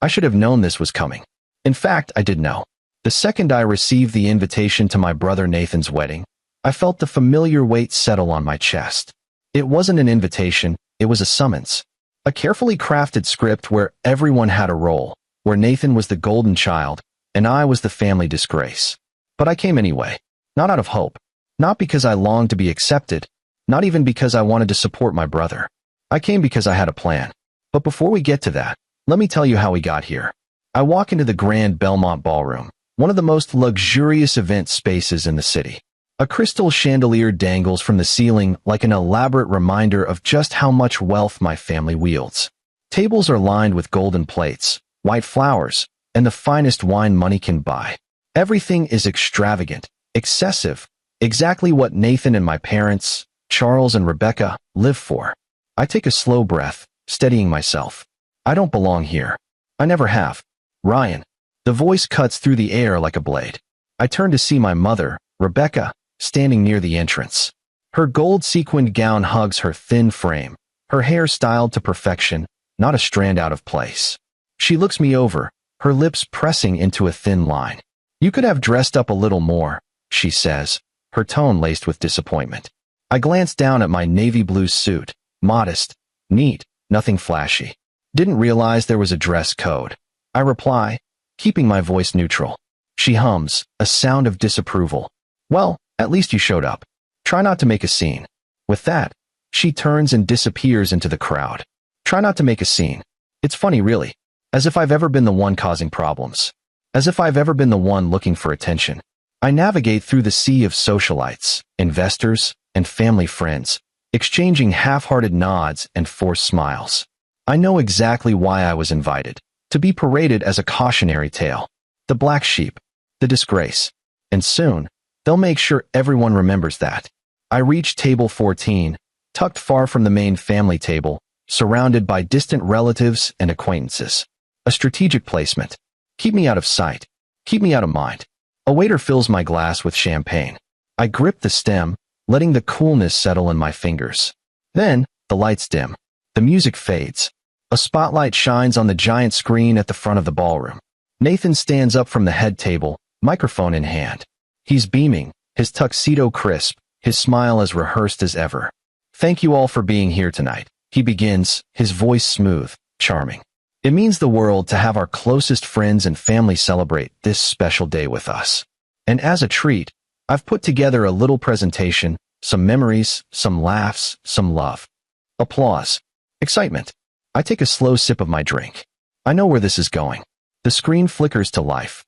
I should have known this was coming. In fact, I did know. The second I received the invitation to my brother Nathan's wedding, I felt the familiar weight settle on my chest. It wasn't an invitation, it was a summons. A carefully crafted script where everyone had a role, where Nathan was the golden child, and I was the family disgrace. But I came anyway, not out of hope, not because I longed to be accepted, not even because I wanted to support my brother. I came because I had a plan. But before we get to that, let me tell you how we got here. I walk into the Grand Belmont Ballroom, one of the most luxurious event spaces in the city. A crystal chandelier dangles from the ceiling like an elaborate reminder of just how much wealth my family wields. Tables are lined with golden plates, white flowers, and the finest wine money can buy. Everything is extravagant, excessive, exactly what Nathan and my parents, Charles and Rebecca, live for. I take a slow breath, steadying myself. I don't belong here. I never have. Ryan. The voice cuts through the air like a blade. I turn to see my mother, Rebecca, standing near the entrance. Her gold sequined gown hugs her thin frame, her hair styled to perfection, not a strand out of place. She looks me over, her lips pressing into a thin line. "You could have dressed up a little more," she says, her tone laced with disappointment. I glance down at my navy blue suit, modest, neat, nothing flashy. "Didn't realize there was a dress code," I reply, keeping my voice neutral. She hums, a sound of disapproval. "Well, at least you showed up. Try not to make a scene." With that, she turns and disappears into the crowd. Try not to make a scene. It's funny, really. As if I've ever been the one causing problems. As if I've ever been the one looking for attention. I navigate through the sea of socialites, investors, and family friends, exchanging half-hearted nods and forced smiles. I know exactly why I was invited. To be paraded as a cautionary tale. The black sheep. The disgrace. And soon, they'll make sure everyone remembers that. I reach table 14, tucked far from the main family table, surrounded by distant relatives and acquaintances. A strategic placement. Keep me out of sight. Keep me out of mind. A waiter fills my glass with champagne. I grip the stem, letting the coolness settle in my fingers. Then, the lights dim. The music fades. A spotlight shines on the giant screen at the front of the ballroom. Nathan stands up from the head table, microphone in hand. He's beaming, his tuxedo crisp, his smile as rehearsed as ever. "Thank you all for being here tonight," he begins, his voice smooth, charming. "It means the world to have our closest friends and family celebrate this special day with us. And as a treat, I've put together a little presentation, some memories, some laughs, some love." Applause. Excitement. I take a slow sip of my drink. I know where this is going. The screen flickers to life.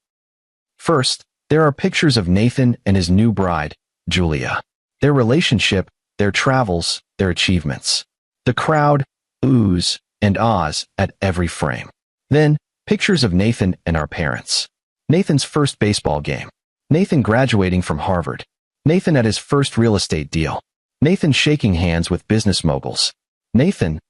First, there are pictures of Nathan and his new bride, Julia. Their relationship, their travels, their achievements. The crowd oohs and ahs at every frame. Then, pictures of Nathan and our parents. Nathan's first baseball game. Nathan graduating from Harvard. Nathan at his first real estate deal. Nathan shaking hands with business moguls. Nathan.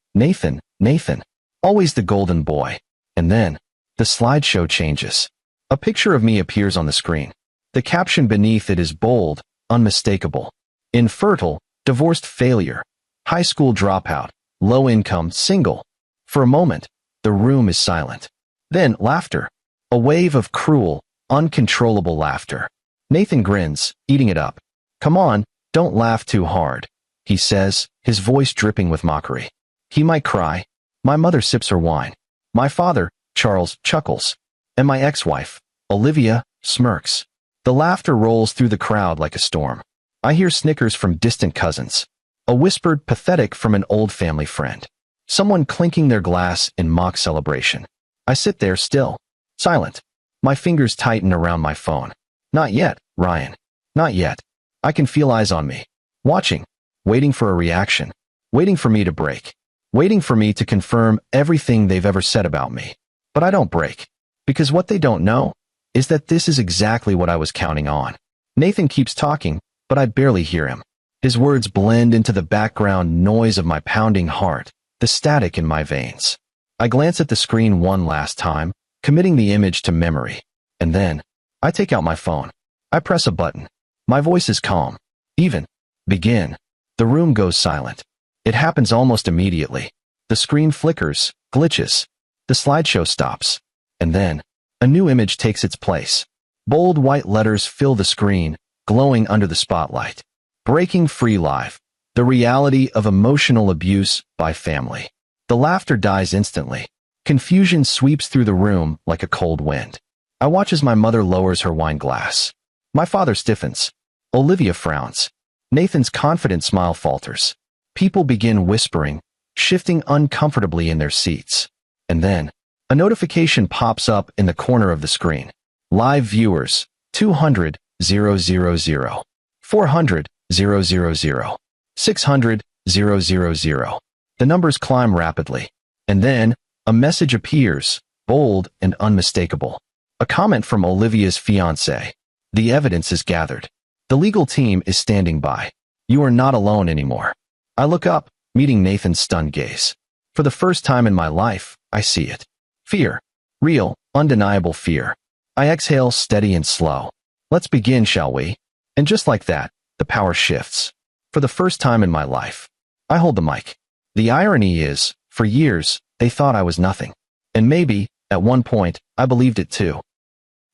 Always the golden boy. And then, the slideshow changes. A picture of me appears on the screen. The caption beneath it is bold, unmistakable. Infertile, divorced failure, high school dropout, low income, single. For a moment, the room is silent. Then, laughter. A wave of cruel, uncontrollable laughter. Nathan grins, eating it up. "Come on, don't laugh too hard," he says, his voice dripping with mockery. He might cry. My mother sips her wine. My father, Charles, chuckles. And my ex-wife, Olivia, smirks. The laughter rolls through the crowd like a storm. I hear snickers from distant cousins. A whispered pathetic from an old family friend. Someone clinking their glass in mock celebration. I sit there still, silent. My fingers tighten around my phone. Not yet, Ryan. Not yet. I can feel eyes on me. Watching. Waiting for a reaction. Waiting for me to break. Waiting for me to confirm everything they've ever said about me. But I don't break. Because what they don't know is that this is exactly what I was counting on. Nathan keeps talking, but I barely hear him. His words blend into the background noise of my pounding heart, the static in my veins. I glance at the screen one last time, committing the image to memory. And then, I take out my phone. I press a button. My voice is calm. Even. Begin. The room goes silent. It happens almost immediately. The screen flickers, glitches. The slideshow stops. And then, a new image takes its place. Bold white letters fill the screen, glowing under the spotlight. Breaking Free Live. The reality of emotional abuse by family. The laughter dies instantly. Confusion sweeps through the room like a cold wind. I watch as my mother lowers her wine glass. My father stiffens. Olivia frowns. Nathan's confident smile falters. People begin whispering, shifting uncomfortably in their seats. And then, a notification pops up in the corner of the screen. Live viewers, 200, 000. 400, 000. 600, 000. The numbers climb rapidly. And then, a message appears, bold and unmistakable. A comment from Olivia's fiancé. The evidence is gathered. The legal team is standing by. You are not alone anymore. I look up, meeting Nathan's stunned gaze. For the first time in my life, I see it. Fear. Real, undeniable fear. I exhale steady and slow. Let's begin, shall we? And just like that, the power shifts. For the first time in my life, I hold the mic. The irony is, for years, they thought I was nothing. And maybe, at one point, I believed it too.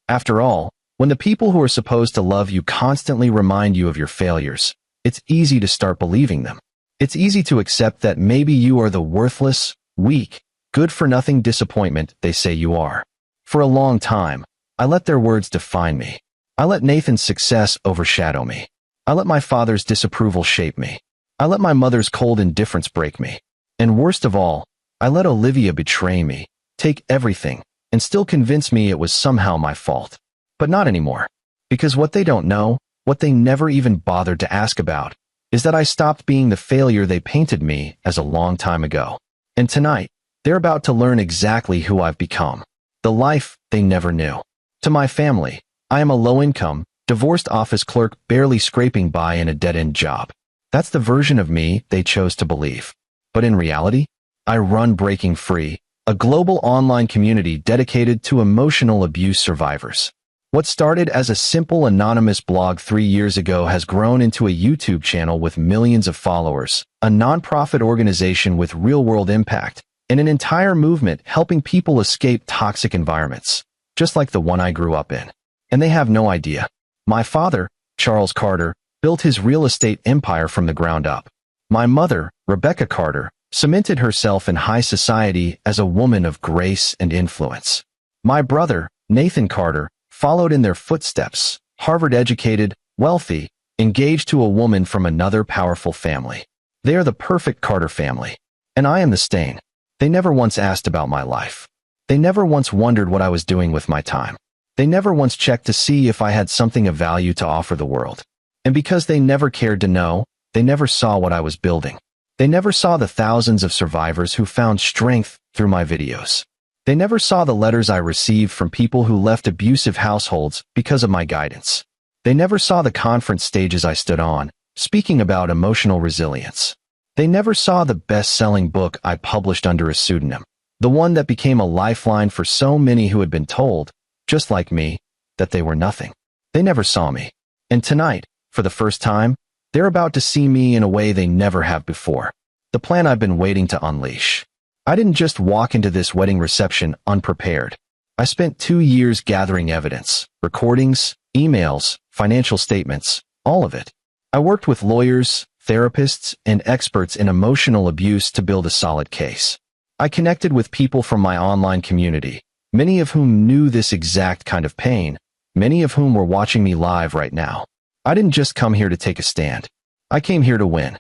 After all, when the people who are supposed to love you constantly remind you of your failures, it's easy to start believing them. It's easy to accept that maybe you are the worthless, weak, good-for-nothing disappointment they say you are. For a long time, I let their words define me. I let Nathan's success overshadow me. I let my father's disapproval shape me. I let my mother's cold indifference break me. And worst of all, I let Olivia betray me, take everything, and still convince me it was somehow my fault. But not anymore. Because what they don't know, what they never even bothered to ask about, is that I stopped being the failure they painted me as a long time ago. And tonight, they're about to learn exactly who I've become. The life they never knew. To my family, I am a low-income, divorced office clerk barely scraping by in a dead-end job. That's the version of me they chose to believe. But in reality, I run Breaking Free, a global online community dedicated to emotional abuse survivors. What started as a simple anonymous blog 3 years ago has grown into a YouTube channel with millions of followers, a nonprofit organization with real-world impact, and an entire movement helping people escape toxic environments, just like the one I grew up in. And they have no idea. My father, Charles Carter, built his real estate empire from the ground up. My mother, Rebecca Carter, cemented herself in high society as a woman of grace and influence. My brother, Nathan Carter, followed in their footsteps, Harvard-educated, wealthy, engaged to a woman from another powerful family. They are the perfect Carter family. And I am the stain. They never once asked about my life. They never once wondered what I was doing with my time. They never once checked to see if I had something of value to offer the world. And because they never cared to know, they never saw what I was building. They never saw the thousands of survivors who found strength through my videos. They never saw the letters I received from people who left abusive households because of my guidance. They never saw the conference stages I stood on, speaking about emotional resilience. They never saw the best-selling book I published under a pseudonym, the one that became a lifeline for so many who had been told, just like me, that they were nothing. They never saw me. And tonight, for the first time, they're about to see me in a way they never have before. The plan I've been waiting to unleash. I didn't just walk into this wedding reception unprepared. I spent 2 years gathering evidence, recordings, emails, financial statements, all of it. I worked with lawyers, therapists, and experts in emotional abuse to build a solid case. I connected with people from my online community, many of whom knew this exact kind of pain, many of whom were watching me live right now. I didn't just come here to take a stand. I came here to win.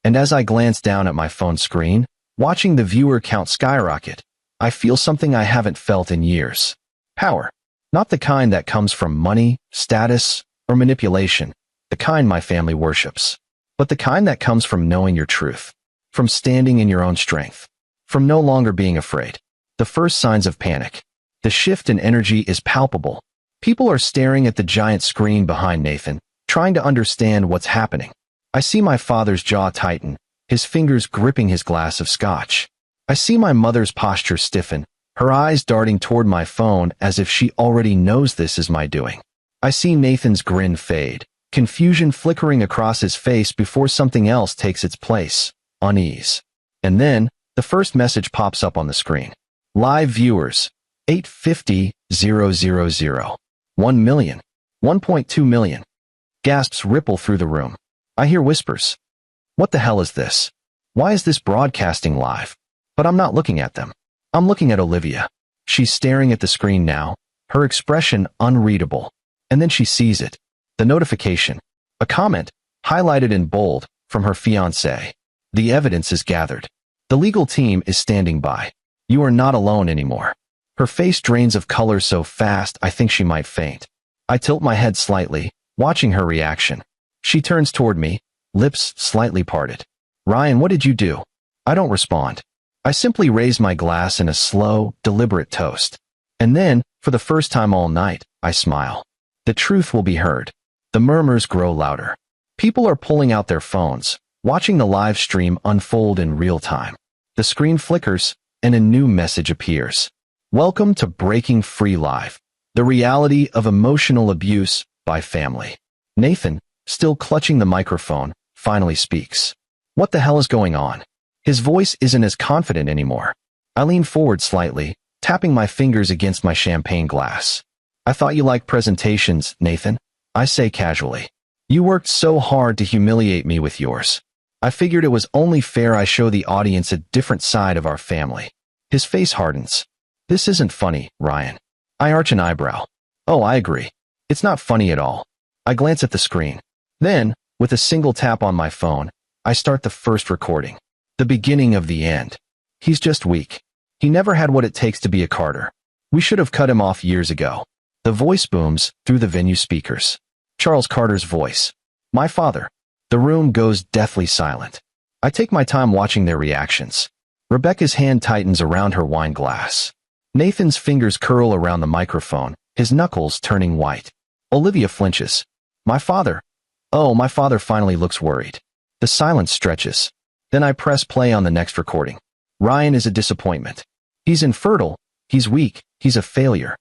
And as I glance down at my phone screen, watching the viewer count skyrocket, I feel something I haven't felt in years. Power. Not the kind that comes from money, status, or manipulation, the kind my family worships, but the kind that comes from knowing your truth, from standing in your own strength, from no longer being afraid. The first signs of panic. The shift in energy is palpable. People are staring at the giant screen behind Nathan, trying to understand what's happening. I see my father's jaw tighten, his fingers gripping his glass of scotch. I see my mother's posture stiffen, her eyes darting toward my phone as if she already knows this is my doing. I see Nathan's grin fade, confusion flickering across his face before something else takes its place, unease. And then, the first message pops up on the screen. Live viewers, 850,000. 1 million. 1.2 million. Gasps ripple through the room. I hear whispers. What the hell is this? Why is this broadcasting live? But I'm not looking at them. I'm looking at Olivia. She's staring at the screen now, her expression unreadable. And then she sees it. The notification. A comment, highlighted in bold, from her fiancé. The evidence is gathered. The legal team is standing by. You are not alone anymore. Her face drains of color so fast I think she might faint. I tilt my head slightly, watching her reaction. She turns toward me, lips slightly parted. Ryan, what did you do? I don't respond. I simply raise my glass in a slow, deliberate toast. And then, for the first time all night, I smile. The truth will be heard. The murmurs grow louder. People are pulling out their phones, watching the live stream unfold in real time. The screen flickers, and a new message appears. Welcome to Breaking Free Live, the reality of emotional abuse by family. Nathan, still clutching the microphone, finally speaks. What the hell is going on? His voice isn't as confident anymore. I lean forward slightly, tapping my fingers against my champagne glass. I thought you liked presentations, Nathan, I say casually. You worked so hard to humiliate me with yours. I figured it was only fair I show the audience a different side of our family. His face hardens. This isn't funny, Ryan. I arch an eyebrow. Oh, I agree. It's not funny at all. I glance at the screen. Then, with a single tap on my phone, I start the first recording. The beginning of the end. He's just weak. He never had what it takes to be a Carter. We should have cut him off years ago. The voice booms through the venue speakers. Charles Carter's voice. My father. The room goes deathly silent. I take my time watching their reactions. Rebecca's hand tightens around her wine glass. Nathan's fingers curl around the microphone, his knuckles turning white. Olivia flinches. My father. Oh, my father finally looks worried. The silence stretches. Then I press play on the next recording. Ryan is a disappointment. He's infertile, he's weak, he's a failure.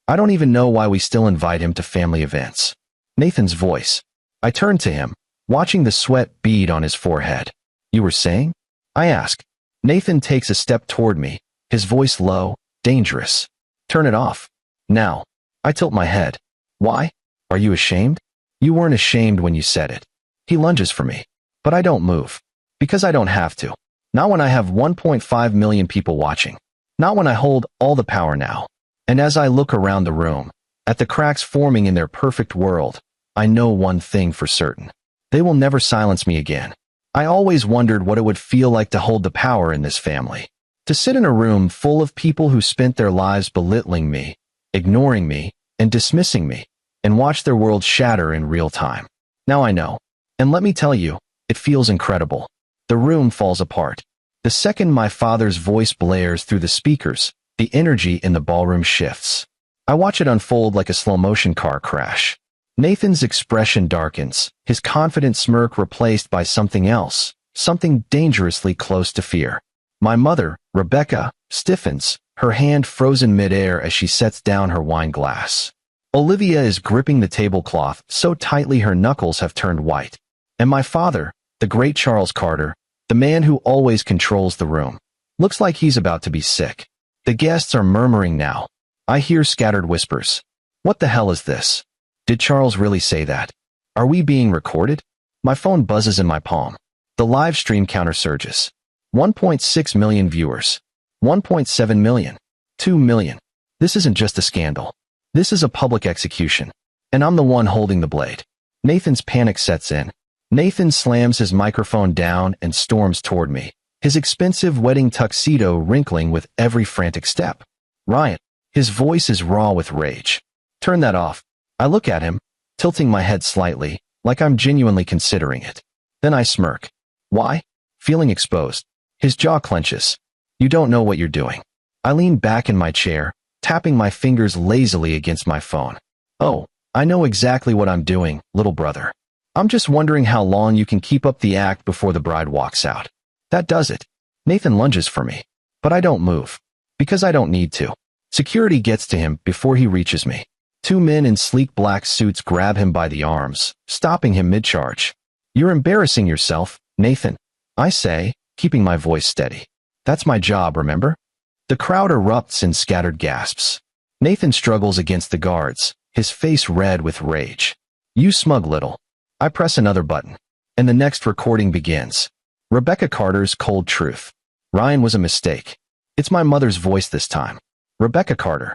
I don't even know why we still invite him to family events. Nathan's voice. I turn to him, watching the sweat bead on his forehead. You were saying? I ask. Nathan takes a step toward me, his voice low, dangerous. Turn it off. Now. I tilt my head. Why? Are you ashamed? You weren't ashamed when you said it. He lunges for me. But I don't move. Because I don't have to. Not when I have 1.5 million people watching. Not when I hold all the power now. And as I look around the room, at the cracks forming in their perfect world, I know one thing for certain. They will never silence me again. I always wondered what it would feel like to hold the power in this family. To sit in a room full of people who spent their lives belittling me, ignoring me, and dismissing me, and watch their world shatter in real time. Now I know. And let me tell you, it feels incredible. The room falls apart. The second my father's voice blares through the speakers, the energy in the ballroom shifts. I watch it unfold like a slow-motion car crash. Nathan's expression darkens, his confident smirk replaced by something else, something dangerously close to fear. My mother, Rebecca, stiffens, her hand frozen midair as she sets down her wine glass. Olivia is gripping the tablecloth so tightly her knuckles have turned white. And my father, the great Charles Carter, the man who always controls the room, looks like he's about to be sick. The guests are murmuring now. I hear scattered whispers. What the hell is this? Did Charles really say that? Are we being recorded? My phone buzzes in my palm. The live stream counter surges. 1.6 million viewers. 1.7 million. 2 million. This isn't just a scandal. This is a public execution. And I'm the one holding the blade. Nathan's panic sets in. Nathan slams his microphone down and storms toward me, his expensive wedding tuxedo wrinkling with every frantic step. Ryan. His voice is raw with rage. Turn that off. I look at him, tilting my head slightly, like I'm genuinely considering it. Then I smirk. Why? Feeling exposed. His jaw clenches. You don't know what you're doing. I lean back in my chair, tapping my fingers lazily against my phone. Oh, I know exactly what I'm doing, little brother. I'm just wondering how long you can keep up the act before the bride walks out. That does it. Nathan lunges for me. But I don't move. Because I don't need to. Security gets to him before he reaches me. Two men in sleek black suits grab him by the arms, stopping him mid-charge. You're embarrassing yourself, Nathan, I say, keeping my voice steady. That's my job, remember? The crowd erupts in scattered gasps. Nathan struggles against the guards, his face red with rage. You smug little. I press another button, and the next recording begins. Rebecca Carter's cold truth. Ryan was a mistake. It's my mother's voice this time. Rebecca Carter.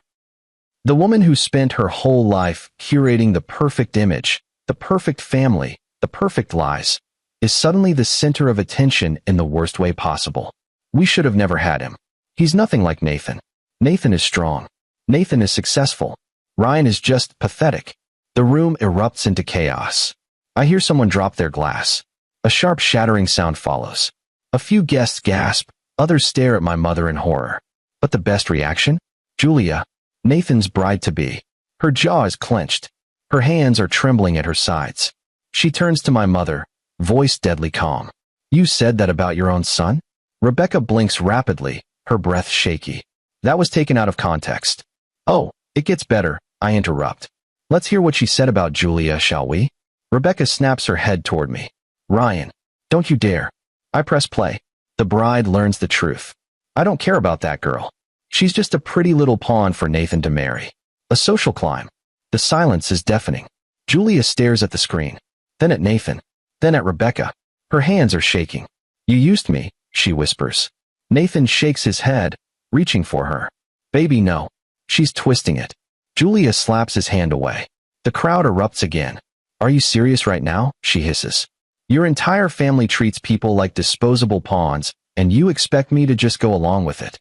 The woman who spent her whole life curating the perfect image, the perfect family, the perfect lies, is suddenly the center of attention in the worst way possible. We should have never had him. He's nothing like Nathan. Nathan is strong. Nathan is successful. Ryan is just pathetic. The room erupts into chaos. I hear someone drop their glass. A sharp shattering sound follows. A few guests gasp, others stare at my mother in horror. But the best reaction? Julia, Nathan's bride-to-be. Her jaw is clenched. Her hands are trembling at her sides. She turns to my mother, voice deadly calm. You said that about your own son? Rebecca blinks rapidly, her breath shaky. That was taken out of context. Oh, it gets better, I interrupt. Let's hear what she said about Julia, shall we? Rebecca snaps her head toward me. Ryan, don't you dare. I press play. The bride learns the truth. I don't care about that girl. She's just a pretty little pawn for Nathan to marry. A social climb. The silence is deafening. Julia stares at the screen, then at Nathan, then at Rebecca. Her hands are shaking. You used me, she whispers. Nathan shakes his head, reaching for her. Baby, no. She's twisting it. Julia slaps his hand away. The crowd erupts again. Are you serious right now? She hisses. Your entire family treats people like disposable pawns, and you expect me to just go along with it.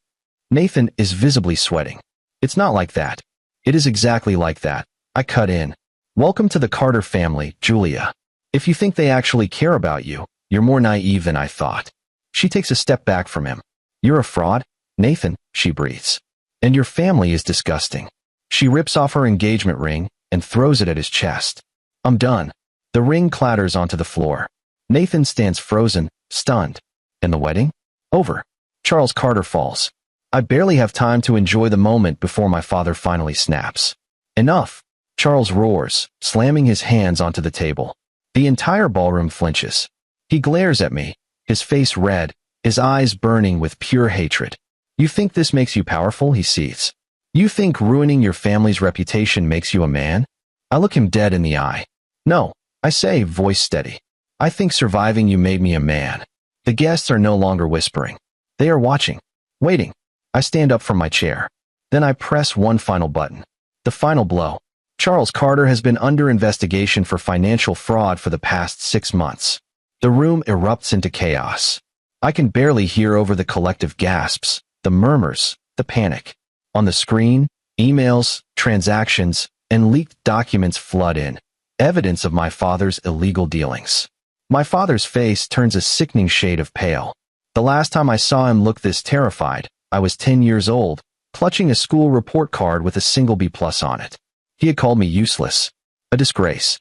Nathan is visibly sweating. It's not like that. It is exactly like that. I cut in. Welcome to the Carter family, Julia. If you think they actually care about you, you're more naive than I thought. She takes a step back from him. You're a fraud, Nathan, she breathes. And your family is disgusting. She rips off her engagement ring and throws it at his chest. I'm done. The ring clatters onto the floor. Nathan stands frozen, stunned. And the wedding? Over. Charles Carter falls. I barely have time to enjoy the moment before my father finally snaps. Enough. Charles roars, slamming his hands onto the table. The entire ballroom flinches. He glares at me, his face red, his eyes burning with pure hatred. You think this makes you powerful? He seethes. You think ruining your family's reputation makes you a man? I look him dead in the eye. No, I say, voice steady. I think surviving you made me a man. The guests are no longer whispering. They are watching, waiting. I stand up from my chair. Then I press one final button. The final blow. Charles Carter has been under investigation for financial fraud for the past 6 months. The room erupts into chaos. I can barely hear over the collective gasps, the murmurs, the panic. On the screen, emails, transactions, and leaked documents flood in, evidence of my father's illegal dealings. My father's face turns a sickening shade of pale. The last time I saw him look this terrified, I was 10 years old, clutching a school report card with a single B+ on it. He had called me useless, a disgrace,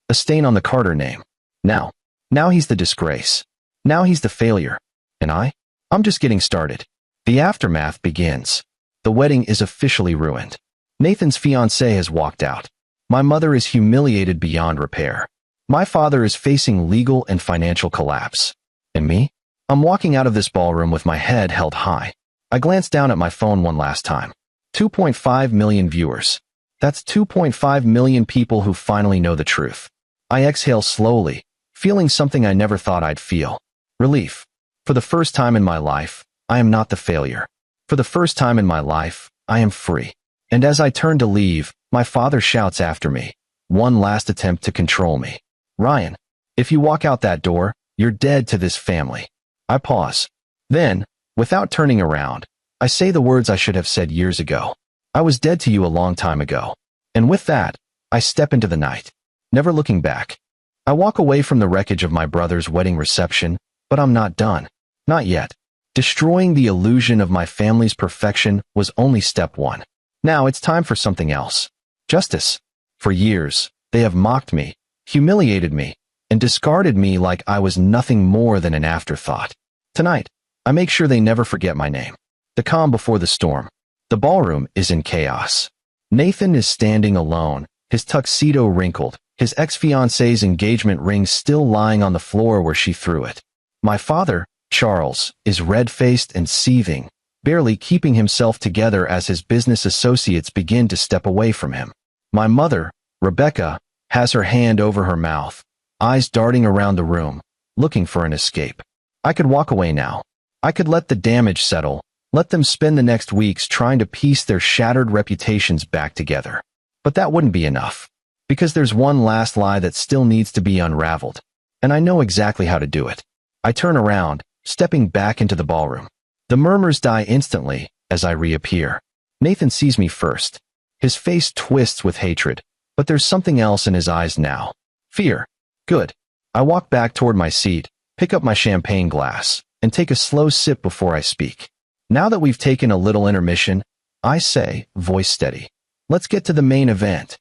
a stain on the Carter name. Now he's the disgrace. Now he's the failure. And I'm just getting started. The aftermath begins. The wedding is officially ruined. Nathan's fiancée has walked out. My mother is humiliated beyond repair. My father is facing legal and financial collapse. And me? I'm walking out of this ballroom with my head held high. I glance down at my phone one last time. 2.5 million viewers. That's 2.5 million people who finally know the truth. I exhale slowly, feeling something I never thought I'd feel. Relief. For the first time in my life, I am not the failure. For the first time in my life, I am free. And as I turn to leave, my father shouts after me. One last attempt to control me. Ryan, if you walk out that door, you're dead to this family. I pause. Then, without turning around, I say the words I should have said years ago. I was dead to you a long time ago. And with that, I step into the night, never looking back. I walk away from the wreckage of my brother's wedding reception, but I'm not done. Not yet. Destroying the illusion of my family's perfection was only step one. Now it's time for something else. Justice. For years, they have mocked me, humiliated me, and discarded me like I was nothing more than an afterthought. Tonight, I make sure they never forget my name. The calm before the storm. The ballroom is in chaos. Nathan is standing alone, his tuxedo wrinkled, his ex-fiancée's engagement ring still lying on the floor where she threw it. My father, Charles, is red-faced and seething, barely keeping himself together as his business associates begin to step away from him. My mother, Rebecca, has her hand over her mouth, eyes darting around the room, looking for an escape. I could walk away now. I could let the damage settle, let them spend the next weeks trying to piece their shattered reputations back together. But that wouldn't be enough. Because there's one last lie that still needs to be unraveled. And I know exactly how to do it. I turn around, stepping back into the ballroom. The murmurs die instantly as I reappear. Nathan sees me first. His face twists with hatred, but there's something else in his eyes now. Fear. Good. I walk back toward my seat, pick up my champagne glass, and take a slow sip before I speak. Now that we've taken a little intermission, I say, voice steady, let's get to the main event.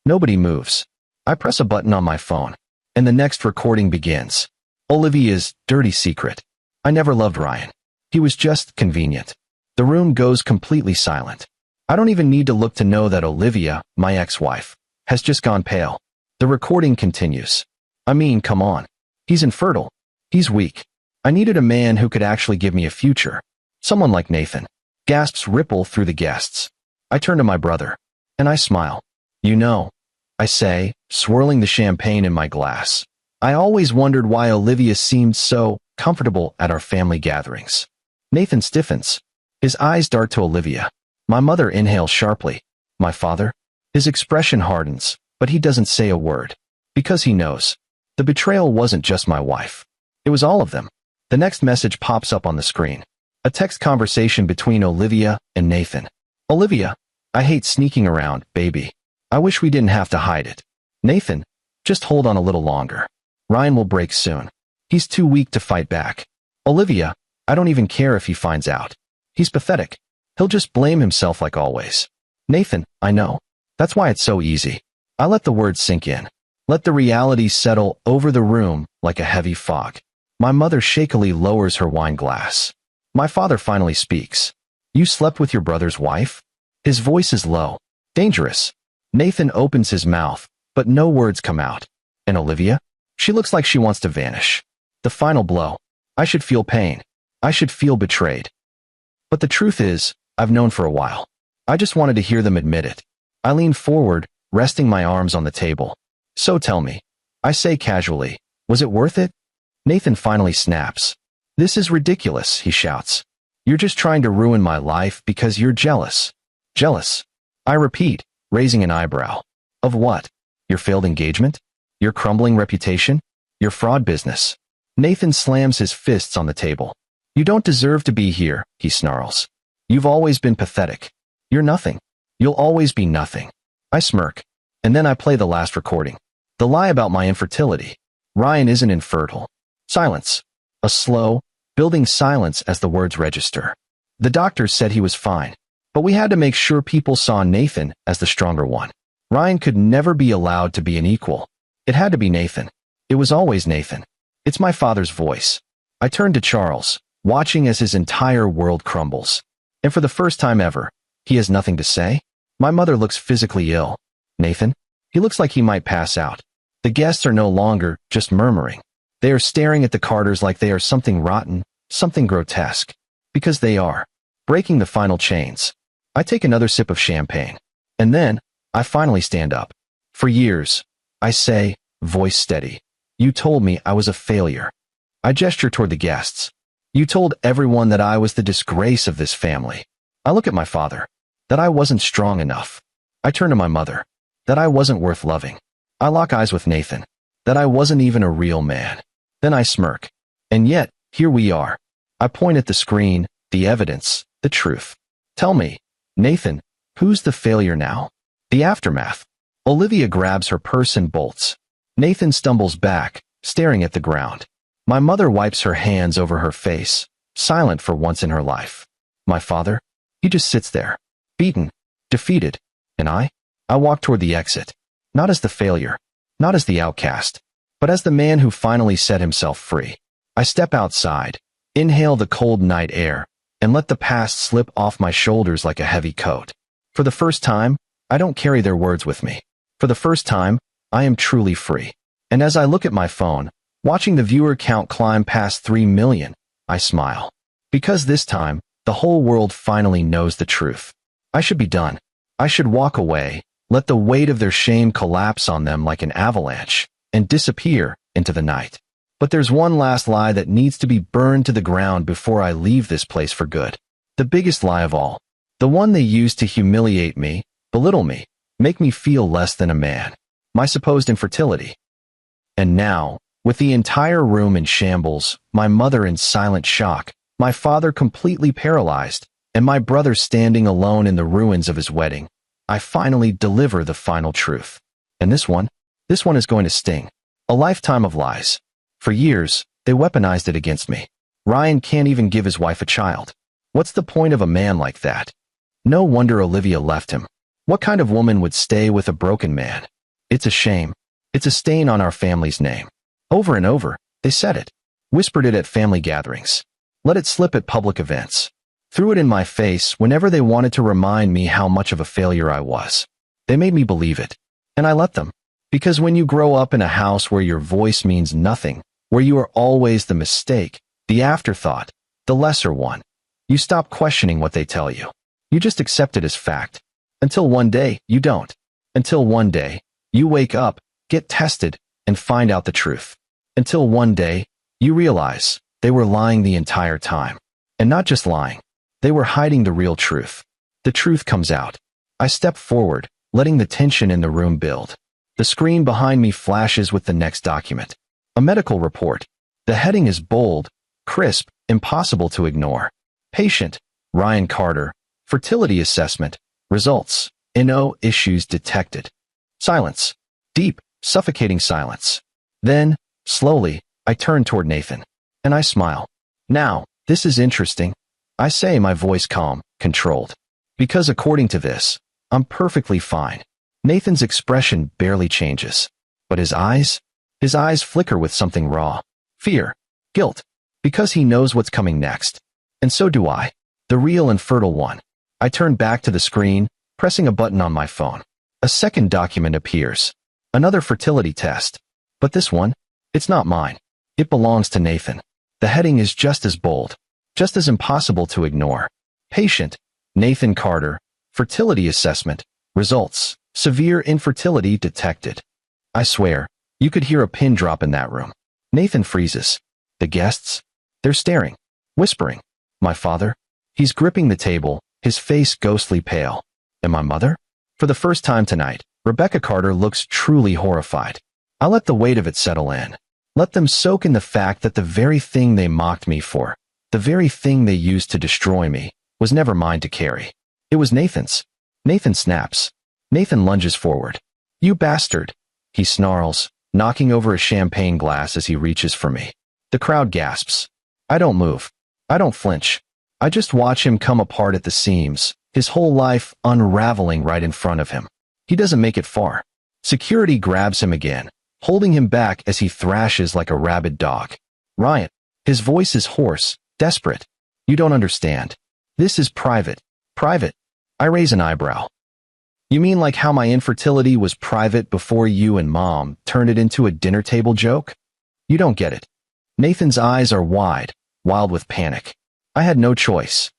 Nobody moves. I press a button on my phone, and the next recording begins. Olivia's dirty secret. I never loved Ryan. He was just convenient. The room goes completely silent. I don't even need to look to know that Olivia, my ex-wife, has just gone pale. The recording continues. I mean, come on. He's infertile. He's weak. I needed a man who could actually give me a future. Someone like Nathan. Gasps ripple through the guests. I turn to my brother, and I smile. You know, I say, swirling the champagne in my glass. I always wondered why Olivia seemed so comfortable at our family gatherings. Nathan stiffens. His eyes dart to Olivia. My mother inhales sharply. My father? His expression hardens, but he doesn't say a word. Because he knows. The betrayal wasn't just my wife. It was all of them. The next message pops up on the screen. A text conversation between Olivia and Nathan. Olivia, I hate sneaking around, baby. I wish we didn't have to hide it. Nathan, just hold on a little longer. Ryan will break soon. He's too weak to fight back. Olivia, I don't even care if he finds out. He's pathetic. He'll just blame himself like always. Nathan, I know. That's why it's so easy. I let the words sink in. Let the reality settle over the room like a heavy fog. My mother shakily lowers her wine glass. My father finally speaks. You slept with your brother's wife? His voice is low. Dangerous. Nathan opens his mouth, but no words come out. And Olivia? She looks like she wants to vanish. The final blow. I should feel pain. I should feel betrayed. But the truth is, I've known for a while. I just wanted to hear them admit it. I lean forward, resting my arms on the table. So tell me, I say casually, was it worth it? Nathan finally snaps. This is ridiculous, he shouts. You're just trying to ruin my life because you're jealous. Jealous? I repeat, raising an eyebrow. Of what? Your failed engagement? Your crumbling reputation? Your fraud business? Nathan slams his fists on the table. You don't deserve to be here, he snarls. You've always been pathetic. You're nothing. You'll always be nothing. I smirk. And then I play the last recording. The lie about my infertility. Ryan isn't infertile. Silence. A slow, building silence as the words register. The doctors said he was fine, but we had to make sure people saw Nathan as the stronger one. Ryan could never be allowed to be an equal. It had to be Nathan. It was always Nathan. It's my father's voice. I turn to Charles, watching as his entire world crumbles. And for the first time ever, he has nothing to say. My mother looks physically ill. Nathan? He looks like he might pass out. The guests are no longer just murmuring. They are staring at the Carters like they are something rotten, something grotesque. Because they are. Breaking the final chains. I take another sip of champagne. And then, I finally stand up. For years, I say, voice steady. You told me I was a failure. I gesture toward the guests. You told everyone that I was the disgrace of this family. I look at my father. That I wasn't strong enough. I turn to my mother. That I wasn't worth loving. I lock eyes with Nathan. That I wasn't even a real man. Then I smirk. And yet, here we are. I point at the screen, the evidence, the truth. Tell me, Nathan, who's the failure now? The aftermath. Olivia grabs her purse and bolts. Nathan stumbles back, staring at the ground. My mother wipes her hands over her face, silent for once in her life. My father? He just sits there, beaten, defeated. And I walk toward the exit. Not as the failure, not as the outcast, but as the man who finally set himself free. I step outside, inhale the cold night air, and let the past slip off my shoulders like a heavy coat. For the first time, I don't carry their words with me. For the first time, I am truly free. And as I look at my phone, watching the viewer count climb past 3 million, I smile. Because this time, The whole world finally knows the truth. I should be done. I should walk away, let the weight of their shame collapse on them like an avalanche, and disappear into the night. But there's one last lie that needs to be burned to the ground before I leave this place for good. The biggest lie of all. The one they used to humiliate me, belittle me, make me feel less than a man. My supposed infertility. And now, with the entire room in shambles, my mother in silent shock, my father completely paralyzed, and my brother standing alone in the ruins of his wedding, I finally deliver the final truth. And this one is going to sting. A lifetime of lies. For years, they weaponized it against me. Ryan can't even give his wife a child. What's the point of a man like that? No wonder Olivia left him. What kind of woman would stay with a broken man? It's a shame. It's a stain on our family's name. Over and over, they said it. Whispered it at family gatherings. Let it slip at public events. Threw it in my face whenever they wanted to remind me how much of a failure I was. They made me believe it. And I let them. Because when you grow up in a house where your voice means nothing, where you are always the mistake, the afterthought, the lesser one, you stop questioning what they tell you. You just accept it as fact. Until one day, you don't. Until one day, you wake up, get tested, and find out the truth. Until one day, you realize they were lying the entire time. And not just lying. They were hiding the real truth. The truth comes out. I step forward, letting the tension in the room build. The screen behind me flashes with the next document. A medical report. The heading is bold, crisp, impossible to ignore. Patient, Ryan Carter. Fertility assessment. Results. No issues detected. Silence. Deep, suffocating silence. Then, slowly, I turn toward Nathan. And I smile. Now, this is interesting. I say, my voice calm, controlled. Because according to this, I'm perfectly fine. Nathan's expression barely changes. But his eyes flicker with something raw. Fear. Guilt. Because he knows what's coming next. And so do I. The real infertile one. I turn back to the screen, pressing a button on my phone. A second document appears. Another fertility test. But this one, it's not mine. It belongs to Nathan. The heading is just as bold, just as impossible to ignore. Patient, Nathan Carter. Fertility assessment. Results. Severe infertility detected. I swear, you could hear a pin drop in that room. Nathan freezes. The guests? They're staring, whispering. My father? He's gripping the table, his face ghostly pale. And my mother? For the first time tonight, Rebecca Carter looks truly horrified. I let the weight of it settle in. Let them soak in the fact that the very thing they mocked me for, the very thing they used to destroy me, was never mine to carry. It was Nathan's. Nathan snaps. Nathan lunges forward. You bastard, he snarls, knocking over a champagne glass as he reaches for me. The crowd gasps. I don't move. I don't flinch. I just watch him come apart at the seams, his whole life unraveling right in front of him. He doesn't make it far. Security grabs him again, holding him back as he thrashes like a rabid dog. Ryan. His voice is hoarse, desperate. You don't understand. This is private. Private. I raise an eyebrow. You mean like how my infertility was private before you and Mom turned it into a dinner table joke? You don't get it. Nathan's eyes are wide, wild with panic. I had no choice.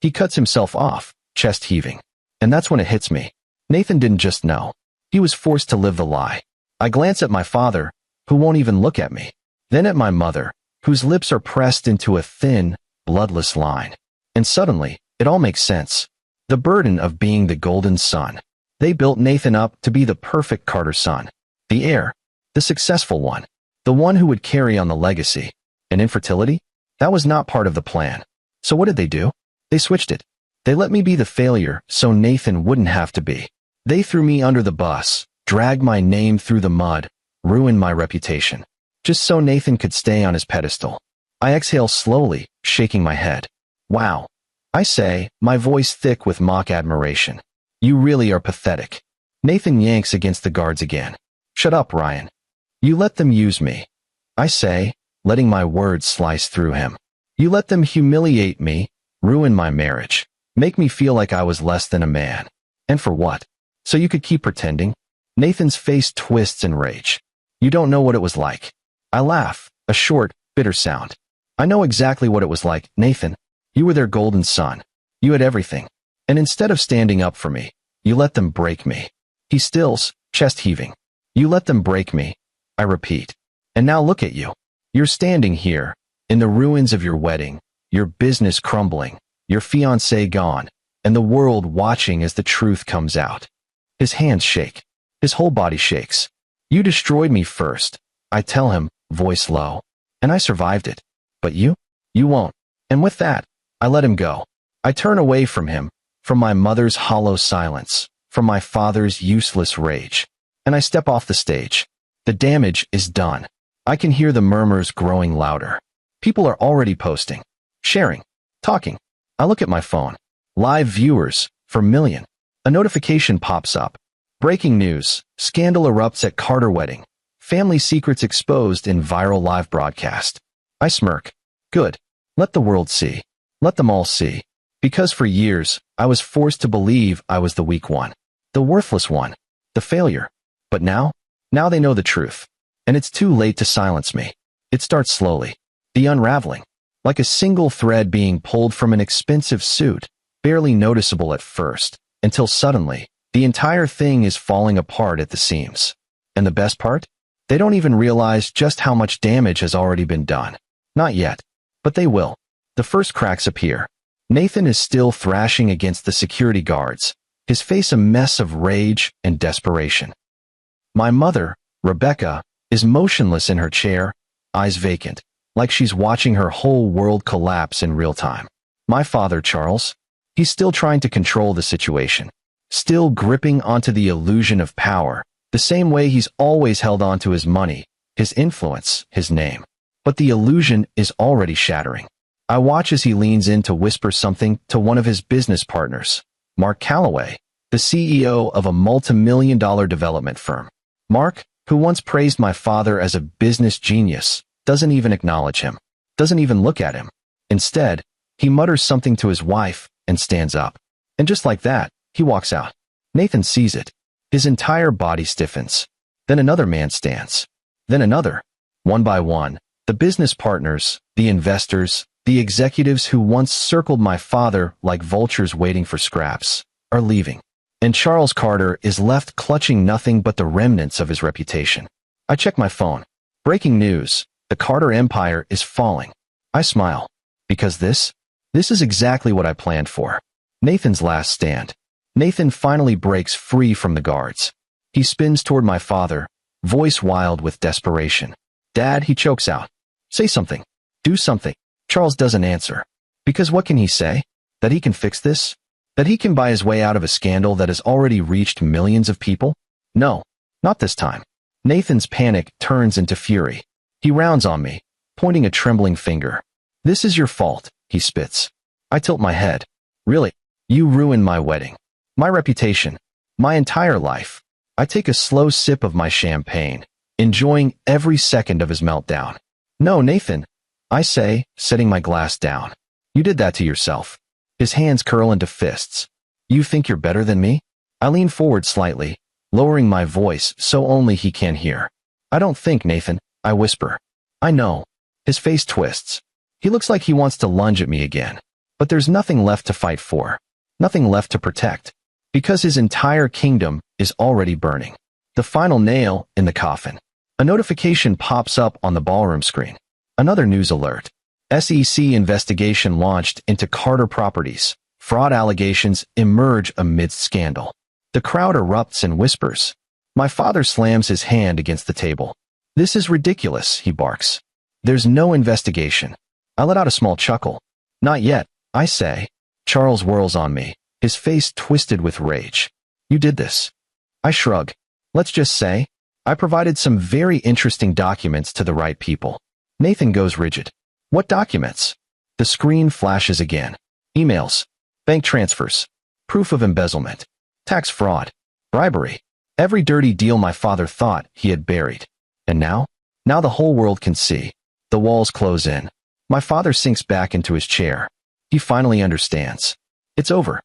He cuts himself off, chest heaving. And that's when it hits me. Nathan didn't just know. He was forced to live the lie. I glance at my father, who won't even look at me. Then at my mother, whose lips are pressed into a thin, bloodless line. And suddenly, it all makes sense. The burden of being the golden son. They built Nathan up to be the perfect Carter son. The heir. The successful one. The one who would carry on the legacy. And infertility? That was not part of the plan. So what did they do? They switched it. They let me be the failure so Nathan wouldn't have to be. They threw me under the bus, dragged my name through the mud, ruined my reputation. Just so Nathan could stay on his pedestal. I exhale slowly, shaking my head. Wow. I say, my voice thick with mock admiration. You really are pathetic. Nathan yanks against the guards again. Shut up, Ryan. You let them use me. I say, letting my words slice through him. You let them humiliate me, ruin my marriage, make me feel like I was less than a man. And for what? So you could keep pretending? Nathan's face twists in rage. You don't know what it was like. I laugh, a short, bitter sound. I know exactly what it was like, Nathan. You were their golden son. You had everything. And instead of standing up for me, you let them break me. He stills, chest heaving. You let them break me, I repeat. And now look at you. You're standing here, in the ruins of your wedding, your business crumbling, your fiancé gone, and the world watching as the truth comes out. His hands shake. His whole body shakes. You destroyed me first, I tell him, voice low. And I survived it. But you? You won't. And with that, I let him go. I turn away from him, from my mother's hollow silence, from my father's useless rage. And I step off the stage. The damage is done. I can hear the murmurs growing louder. People are already posting, sharing, talking. I look at my phone. Live viewers, for million. A notification pops up. Breaking news. Scandal erupts at Carter wedding. Family secrets exposed in viral live broadcast. I smirk. Good. Let the world see. Let them all see. Because for years, I was forced to believe I was the weak one. The worthless one. The failure. But now they know the truth. And it's too late to silence me. It starts slowly. The unraveling. Like a single thread being pulled from an expensive suit, barely noticeable at first, until suddenly, the entire thing is falling apart at the seams. And the best part? They don't even realize just how much damage has already been done. Not yet. But they will. The first cracks appear. Nathan is still thrashing against the security guards, his face a mess of rage and desperation. My mother, Rebecca, is motionless in her chair, eyes vacant, like she's watching her whole world collapse in real time. My father, Charles, he's still trying to control the situation, still gripping onto the illusion of power, the same way he's always held on to his money, his influence, his name. But the illusion is already shattering. I watch as he leans in to whisper something to one of his business partners, Mark Calloway, the CEO of a multi-million-dollar development firm. Mark, who once praised my father as a business genius, doesn't even acknowledge him, doesn't even look at him. Instead, he mutters something to his wife and stands up. And just like that, he walks out. Nathan sees it. His entire body stiffens. Then another man stands. Then another. One by one, the business partners, the investors, the executives who once circled my father like vultures waiting for scraps, are leaving. And Charles Carter is left clutching nothing but the remnants of his reputation. I check my phone. Breaking news. The Carter empire is falling. I smile. Because this is exactly what I planned for. Nathan's last stand. Nathan finally breaks free from the guards. He spins toward my father, voice wild with desperation. Dad, he chokes out. Say something. Do something. Charles doesn't answer. Because what can he say? That he can fix this? That he can buy his way out of a scandal that has already reached millions of people? No, not this time. Nathan's panic turns into fury. He rounds on me, pointing a trembling finger. This is your fault, he spits. I tilt my head. Really? You ruined my wedding. My reputation. My entire life. I take a slow sip of my champagne, enjoying every second of his meltdown. No, Nathan, I say, setting my glass down. You did that to yourself. His hands curl into fists. You think you're better than me? I lean forward slightly, lowering my voice so only he can hear. I don't think, Nathan, I whisper. I know. His face twists. He looks like he wants to lunge at me again. But there's nothing left to fight for. Nothing left to protect. Because his entire kingdom is already burning. The final nail in the coffin. A notification pops up on the ballroom screen. Another news alert. SEC investigation launched into Carter Properties. Fraud allegations emerge amidst scandal. The crowd erupts and whispers. My father slams his hand against the table. This is ridiculous, he barks. There's no investigation. I let out a small chuckle. Not yet, I say. Charles whirls on me, his face twisted with rage. You did this. I shrug. Let's just say, I provided some very interesting documents to the right people. Nathan goes rigid. What documents? The screen flashes again. Emails. Bank transfers. Proof of embezzlement. Tax fraud. Bribery. Every dirty deal my father thought he had buried. And now? Now the whole world can see. The walls close in. My father sinks back into his chair. He finally understands. It's over.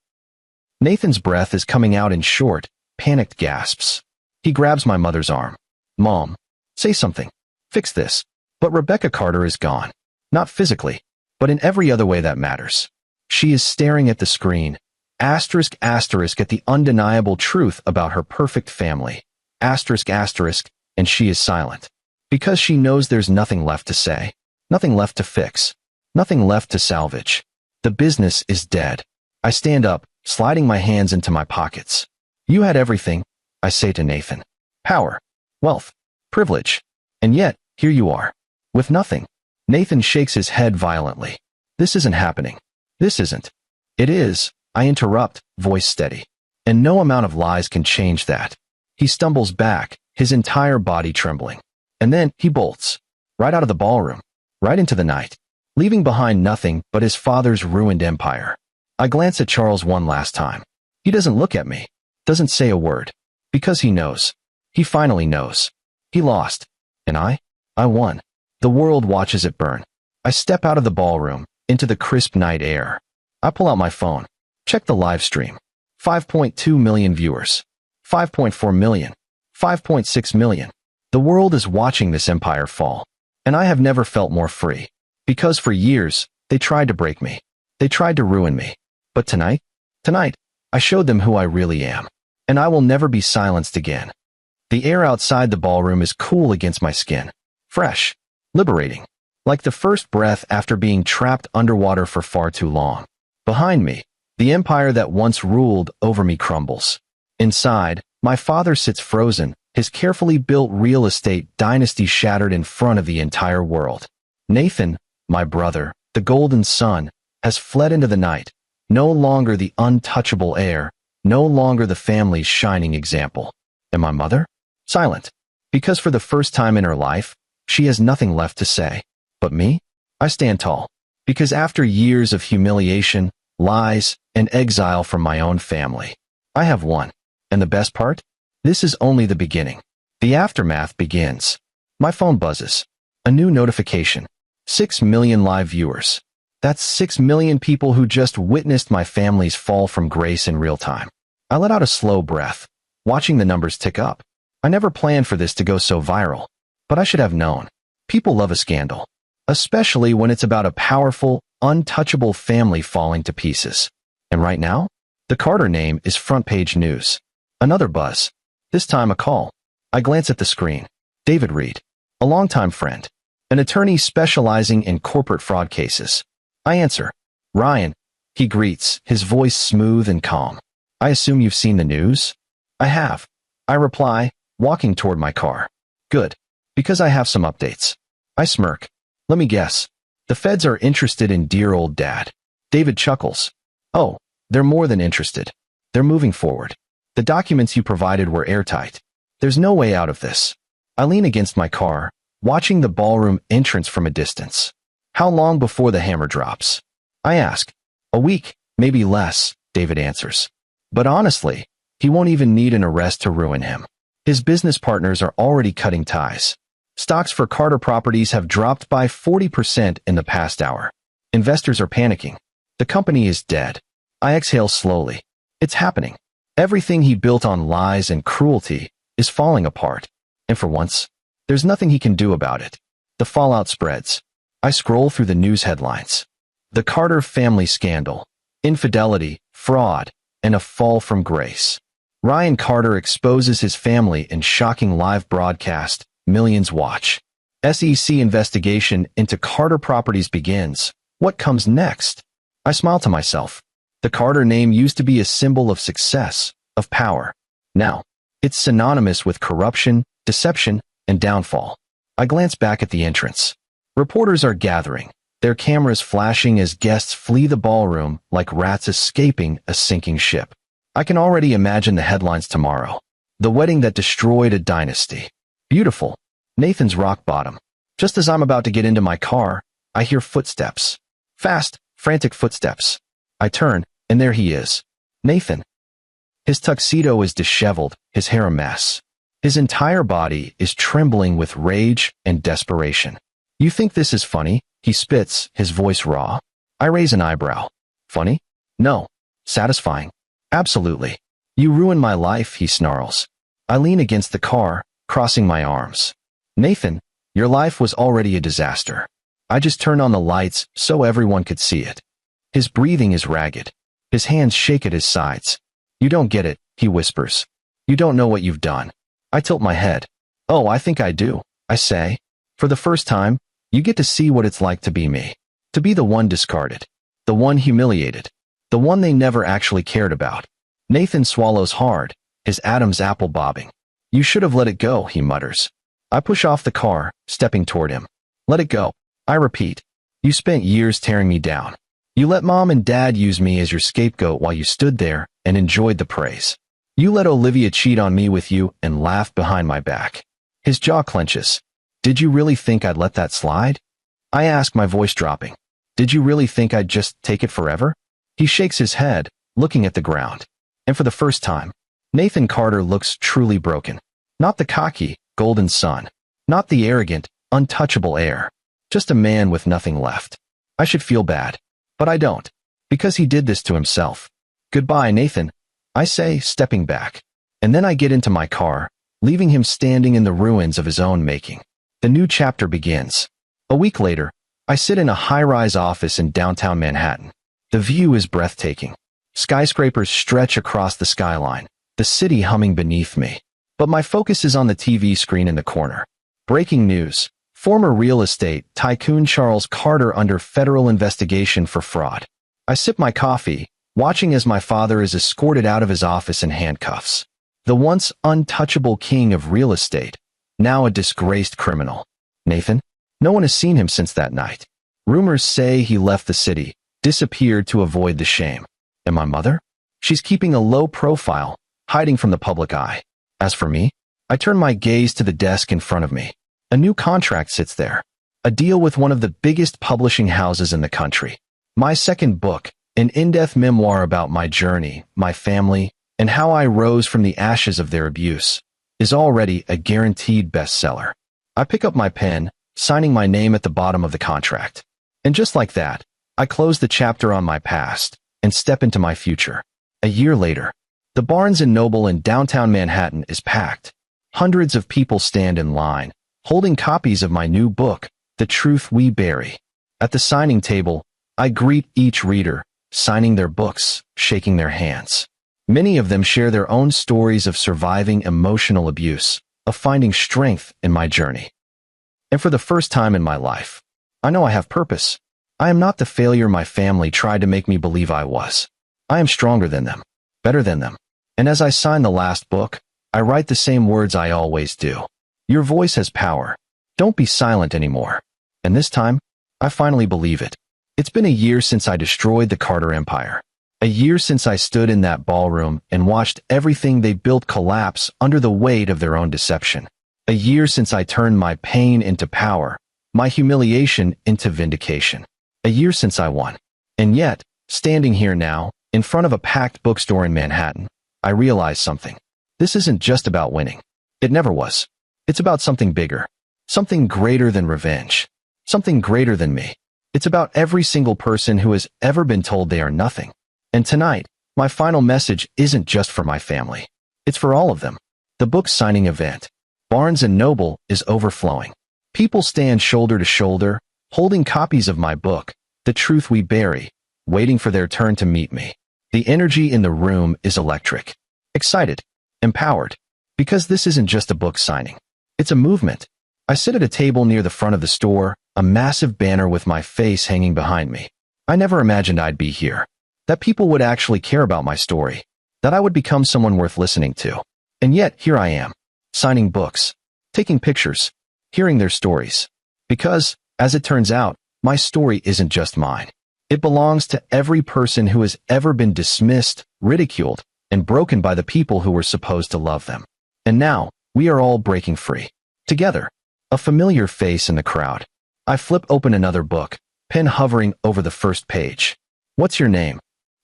Nathan's breath is coming out in short, panicked gasps. He grabs my mother's arm. Mom, say something. Fix this. But Rebecca Carter is gone. Not physically, but in every other way that matters. She is staring at the screen. Asterisk asterisk at the undeniable truth about her perfect family. Asterisk asterisk, and she is silent. Because she knows there's nothing left to say. Nothing left to fix. Nothing left to salvage. The business is dead. I stand up, sliding my hands into my pockets. You had everything, I say to Nathan. Power, wealth, privilege. And yet, here you are. With nothing. Nathan shakes his head violently. This isn't happening. This isn't. It is, I interrupt, voice steady. And no amount of lies can change that. He stumbles back, his entire body trembling. And then he bolts. Right out of the ballroom. Right into the night. Leaving behind nothing but his father's ruined empire. I glance at Charles one last time. He doesn't look at me. Doesn't say a word. Because he knows. He finally knows. He lost. And I won. The world watches it burn. I step out of the ballroom, into the crisp night air. I pull out my phone. Check the live stream. 5.2 million viewers. 5.4 million. 5.6 million. The world is watching this empire fall. And I have never felt more free. Because for years, they tried to break me. They tried to ruin me. But tonight, I showed them who I really am. And I will never be silenced again. The air outside the ballroom is cool against my skin. Fresh. Liberating. Like the first breath after being trapped underwater for far too long. Behind me, the empire that once ruled over me crumbles. Inside, my father sits frozen, his carefully built real estate dynasty shattered in front of the entire world. Nathan, my brother, the golden sun, has fled into the night, no longer the untouchable heir, no longer the family's shining example. And my mother? Silent. Because for the first time in her life, she has nothing left to say. But me? I stand tall. Because after years of humiliation, lies, and exile from my own family, I have won. And the best part? This is only the beginning. The aftermath begins. My phone buzzes. A new notification. 6 million live viewers. That's 6 million people who just witnessed my family's fall from grace in real time. I let out a slow breath, watching the numbers tick up. I never planned for this to go so viral. But I should have known. People love a scandal. Especially when it's about a powerful, untouchable family falling to pieces. And right now, the Carter name is front-page news. Another buzz. This time a call. I glance at the screen. David Reed. A longtime friend. An attorney specializing in corporate fraud cases. I answer. Ryan. He greets, his voice smooth and calm. I assume you've seen the news? I have. I reply, walking toward my car. Good. Because I have some updates. I smirk. Let me guess. The feds are interested in dear old dad. David chuckles. Oh, they're more than interested. They're moving forward. The documents you provided were airtight. There's no way out of this. I lean against my car, watching the ballroom entrance from a distance. How long before the hammer drops? I ask. A week, maybe less, David answers. But honestly, he won't even need an arrest to ruin him. His business partners are already cutting ties. Stocks for Carter Properties have dropped by 40% in the past hour. Investors are panicking. The company is dead. I exhale slowly. It's happening. Everything he built on lies and cruelty is falling apart. And for once, there's nothing he can do about it. The fallout spreads. I scroll through the news headlines. The Carter family scandal. Infidelity, fraud, and a fall from grace. Ryan Carter exposes his family in shocking live broadcast. Millions watch. SEC investigation into Carter Properties begins. What comes next? I smile to myself. The Carter name used to be a symbol of success, of power. Now, it's synonymous with corruption, deception, and downfall. I glance back at the entrance. Reporters are gathering, their cameras flashing as guests flee the ballroom like rats escaping a sinking ship. I can already imagine the headlines tomorrow. The wedding that destroyed a dynasty. Beautiful. Nathan's rock bottom. Just as I'm about to get into my car, I hear footsteps. Fast, frantic footsteps. I turn, and there he is. Nathan. His tuxedo is disheveled, his hair a mess. His entire body is trembling with rage and desperation. You think this is funny? He spits, his voice raw. I raise an eyebrow. Funny? No. Satisfying. Absolutely. You ruined my life, he snarls. I lean against the car, crossing my arms. Nathan, your life was already a disaster. I just turned on the lights so everyone could see it. His breathing is ragged. His hands shake at his sides. "You don't get it," he whispers. "You don't know what you've done." I tilt my head. "Oh, I think I do," I say. "For the first time, you get to see what it's like to be me. To be the one discarded. The one humiliated. The one they never actually cared about." Nathan swallows hard, his Adam's apple bobbing. "You should have let it go," he mutters. I push off the car, stepping toward him. "Let it go," I repeat. "You spent years tearing me down. You let Mom and Dad use me as your scapegoat while you stood there and enjoyed the praise. You let Olivia cheat on me with you and laughed behind my back." His jaw clenches. "Did you really think I'd let that slide?" I ask, my voice dropping. "Did you really think I'd just take it forever?" He shakes his head, looking at the ground. And for the first time, Nathan Carter looks truly broken. Not the cocky, golden son. Not the arrogant, untouchable heir. Just a man with nothing left. I should feel bad. But I don't. Because he did this to himself. "Goodbye, Nathan," I say, stepping back. And then I get into my car, leaving him standing in the ruins of his own making. The new chapter begins. A week later, I sit in a high-rise office in downtown Manhattan. The view is breathtaking. Skyscrapers stretch across the skyline, the city humming beneath me. But my focus is on the TV screen in the corner. Breaking news. Former real estate tycoon Charles Carter under federal investigation for fraud. I sip my coffee, watching as my father is escorted out of his office in handcuffs. The once untouchable king of real estate, now a disgraced criminal. Nathan? No one has seen him since that night. Rumors say he left the city, disappeared to avoid the shame. And my mother? She's keeping a low profile, hiding from the public eye. As for me, I turn my gaze to the desk in front of me. A new contract sits there. A deal with one of the biggest publishing houses in the country. My second book, an in-depth memoir about my journey, my family, and how I rose from the ashes of their abuse, is already a guaranteed bestseller. I pick up my pen, signing my name at the bottom of the contract. And just like that, I close the chapter on my past and step into my future. A year later, the Barnes & Noble in downtown Manhattan is packed. Hundreds of people stand in line, holding copies of my new book, The Truth We Bury. At the signing table, I greet each reader, signing their books, shaking their hands. Many of them share their own stories of surviving emotional abuse, of finding strength in my journey. And for the first time in my life, I know I have purpose. I am not the failure my family tried to make me believe I was. I am stronger than them, better than them. And as I sign the last book, I write the same words I always do. Your voice has power. Don't be silent anymore. And this time, I finally believe it. It's been a year since I destroyed the Carter Empire. A year since I stood in that ballroom and watched everything they built collapse under the weight of their own deception. A year since I turned my pain into power, my humiliation into vindication. A year since I won. And yet, standing here now, in front of a packed bookstore in Manhattan, I realize something. This isn't just about winning. It never was. It's about something bigger. Something greater than revenge. Something greater than me. It's about every single person who has ever been told they are nothing. And tonight, my final message isn't just for my family. It's for all of them. The book signing event, Barnes & Noble, is overflowing. People stand shoulder to shoulder, holding copies of my book, The Truth We Bury, waiting for their turn to meet me. The energy in the room is electric. Excited. Empowered. Because this isn't just a book signing. It's a movement. I sit at a table near the front of the store, a massive banner with my face hanging behind me. I never imagined I'd be here. That people would actually care about my story. That I would become someone worth listening to. And yet, here I am, signing books, taking pictures, hearing their stories. Because, as it turns out, my story isn't just mine. It belongs to every person who has ever been dismissed, ridiculed, and broken by the people who were supposed to love them. And now, we are all breaking free. Together. A familiar face in the crowd. I flip open another book, pen hovering over the first page. What's your name?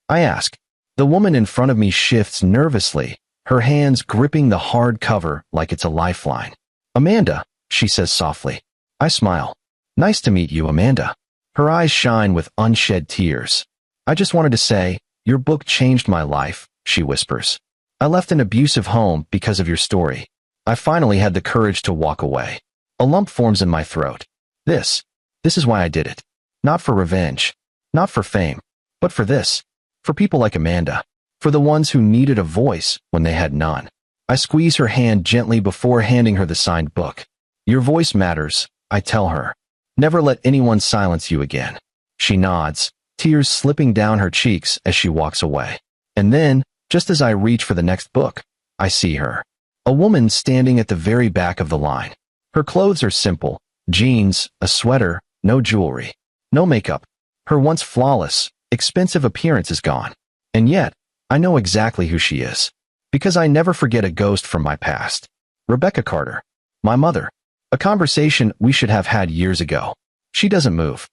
I ask. The woman in front of me shifts nervously, her hands gripping the hard cover like it's a lifeline. Amanda, she says softly. I smile. Nice to meet you, Amanda. Her eyes shine with unshed tears. I just wanted to say, your book changed my life, she whispers. I left an abusive home because of your story. I finally had the courage to walk away. A lump forms in my throat. This is why I did it. Not for revenge. Not for fame. But for this, for people like Amanda, for the ones who needed a voice when they had none. I squeeze her hand gently before handing her the signed book. Your voice matters, I tell her. Never let anyone silence you again. She nods, tears slipping down her cheeks as she walks away. And then, just as I reach for the next book, I see her. A woman standing at the very back of the line. Her clothes are simple, jeans, a sweater, no jewelry, no makeup. Her once flawless, expensive appearance is gone. And yet, I know exactly who she is. Because I never forget a ghost from my past. Rebecca Carter. My mother. A conversation we should have had years ago. She doesn't move.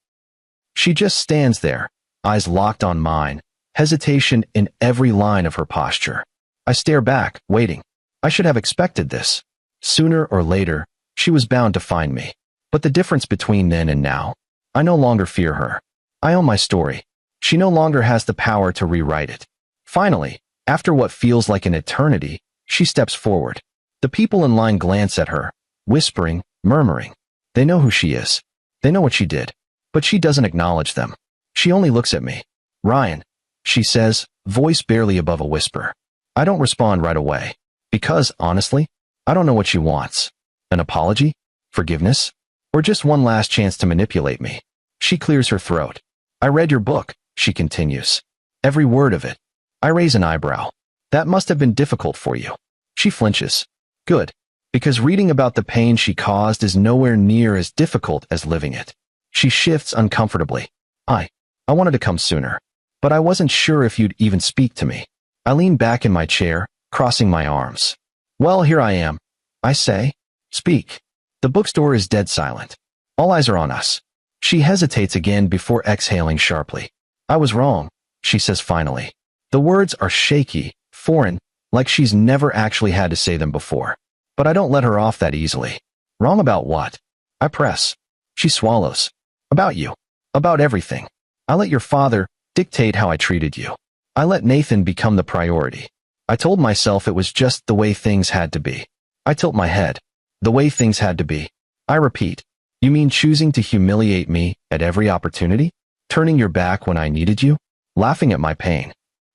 She just stands there, eyes locked on mine, hesitation in every line of her posture. I stare back, waiting. I should have expected this. Sooner or later, she was bound to find me. But the difference between then and now, I no longer fear her. I own my story. She no longer has the power to rewrite it. Finally, after what feels like an eternity, she steps forward. The people in line glance at her, whispering, murmuring. They know who she is. They know what she did. But she doesn't acknowledge them. She only looks at me. Ryan, she says, voice barely above a whisper. I don't respond right away. Because, honestly, I don't know what she wants. An apology? Forgiveness? Or just one last chance to manipulate me? She clears her throat. I read your book, she continues. Every word of it. I raise an eyebrow. That must have been difficult for you. She flinches. Good. Because reading about the pain she caused is nowhere near as difficult as living it. She shifts uncomfortably. I wanted to come sooner. But I wasn't sure if you'd even speak to me. I lean back in my chair, crossing my arms. Well, here I am. I say. Speak. The bookstore is dead silent. All eyes are on us. She hesitates again before exhaling sharply. I was wrong, she says finally. The words are shaky, foreign, like she's never actually had to say them before. But I don't let her off that easily. Wrong about what? I press. She swallows. About you. About everything. I let your father dictate how I treated you. I let Nathan become the priority. I told myself it was just the way things had to be. I tilt my head. The way things had to be. I repeat. You mean choosing to humiliate me at every opportunity? Turning your back when I needed you? Laughing at my pain.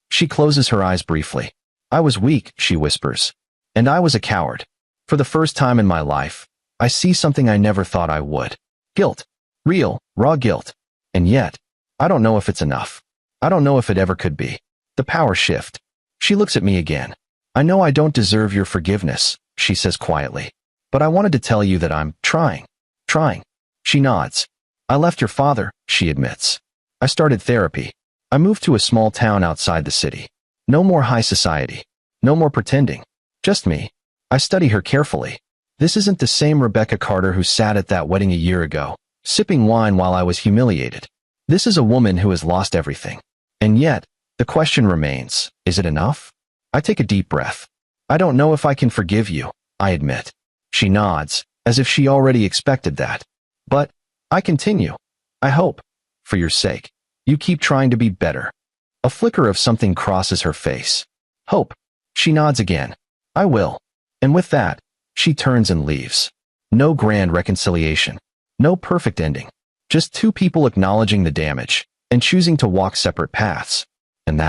She closes her eyes briefly. I was weak, she whispers. And I was a coward. For the first time in my life, I see something I never thought I would. Guilt. Real, raw guilt. And yet, I don't know if it's enough. I don't know if it ever could be. The power shift. She looks at me again. I know I don't deserve your forgiveness, she says quietly. But I wanted to tell you that I'm trying. Trying. She nods. I left your father, she admits. I started therapy. I moved to a small town outside the city. No more high society. No more pretending. Just me. I study her carefully. This isn't the same Rebecca Carter who sat at that wedding a year ago, sipping wine while I was humiliated. This is a woman who has lost everything. And yet, the question remains, is it enough? I take a deep breath. I don't know if I can forgive you, I admit. She nods, as if she already expected that. But, I continue. I hope, for your sake, you keep trying to be better. A flicker of something crosses her face. Hope. She nods again. I will. And with that, she turns and leaves. No grand reconciliation. No perfect ending. Just two people acknowledging the damage and choosing to walk separate paths. And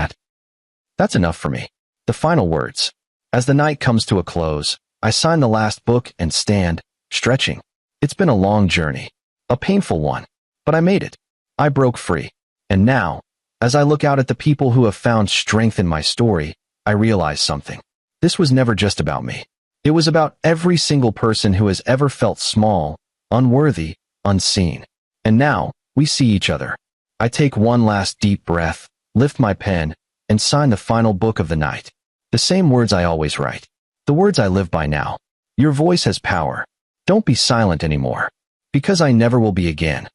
that's enough for me. The final words. As the night comes to a close, I sign the last book and stand, stretching. It's been a long journey. A painful one. But I made it. I broke free. And now, as I look out at the people who have found strength in my story, I realize something. This was never just about me. It was about every single person who has ever felt small, unworthy, unseen. And now, we see each other. I take one last deep breath, lift my pen, and sign the final book of the night. The same words I always write. The words I live by now. Your voice has power. Don't be silent anymore. Because I never will be again.